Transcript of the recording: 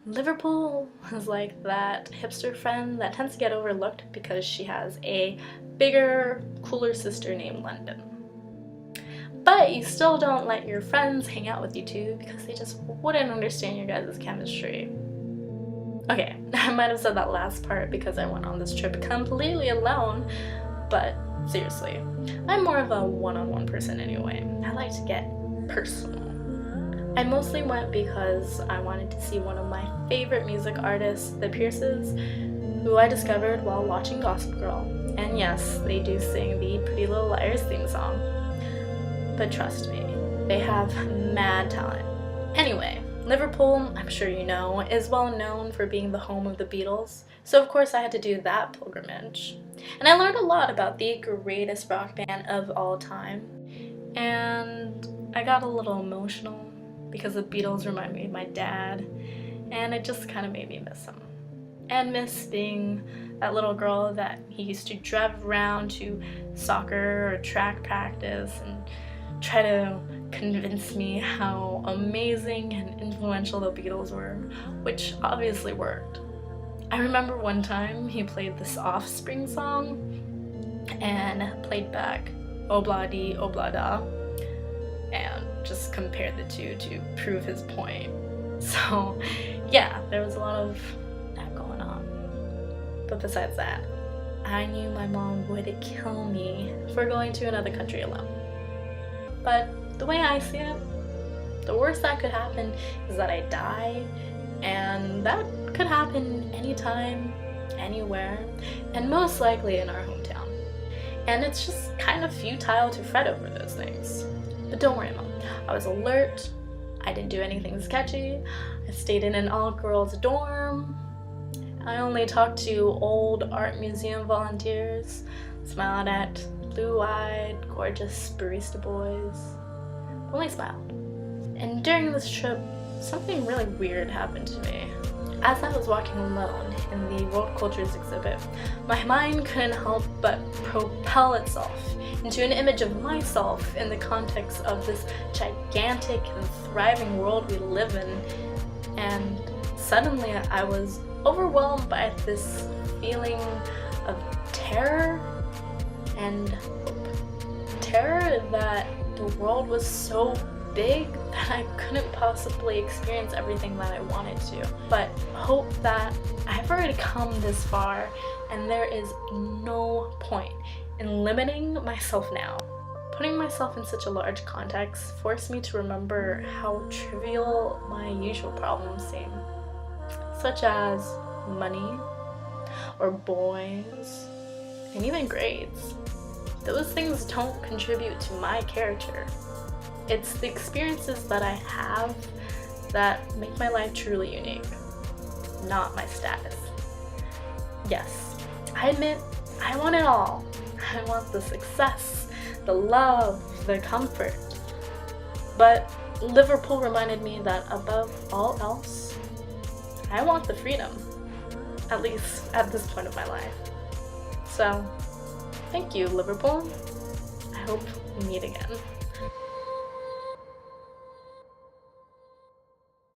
Liverpool is like that hipster friend that tends to get overlooked because she has a bigger, cooler sister named London. But you still don't let your friends hang out with you two because they just wouldn't understand your guys' chemistry. Okay, I might have said that last part because I went on this trip completely alone, but seriously, I'm more of a one-on-one person anyway. I like to get personal. I mostly went because I wanted to see one of my favorite music artists, the Pierces, who I discovered while watching Gossip Girl. And yes, they do sing the Pretty Little Liars theme song. But trust me, they have mad talent. Anyway, Liverpool, I'm sure you know, is well known for being the home of the Beatles, so of course I had to do that pilgrimage. And I learned a lot about the greatest rock band of all time, and I got a little emotional because the Beatles remind me of my dad, and it just kind of made me miss him. And miss being that little girl that he used to drive around to soccer or track practice and try to convince me how amazing and influential the Beatles were, which obviously worked. I remember one time he played this Offspring song and played back Obla Di Obla Da and just compared the two to prove his point. So yeah, there was a lot of that going on. But besides that, I knew my mom would kill me for going to another country alone. But the way I see it, the worst that could happen is that I die, and that could happen anytime, anywhere, and most likely in our hometown. And it's just kind of futile to fret over those things. But don't worry, Mom. I was alert, I didn't do anything sketchy, I stayed in an all-girls dorm, I only talked to old art museum volunteers, smiled at blue-eyed, gorgeous barista boys. Only smiled. And during this trip, something really weird happened to me. As I was walking alone in the World Cultures exhibit, my mind couldn't help but propel itself into an image of myself in the context of this gigantic and thriving world we live in, and suddenly I was overwhelmed by this feeling of terror and hope. Terror that the world was so big that I couldn't possibly experience everything that I wanted to, but hope that I've already come this far and there is no point in limiting myself now. Putting myself in such a large context forced me to remember how trivial my usual problems seem, such as money or boys and even grades. Those things don't contribute to my character. It's the experiences that I have that make my life truly unique, not my status. Yes, I admit I want it all. I want the success, the love, the comfort. But Liverpool reminded me that above all else, I want the freedom, at least at this point of my life. So, thank you, Liverpool. I hope we meet again.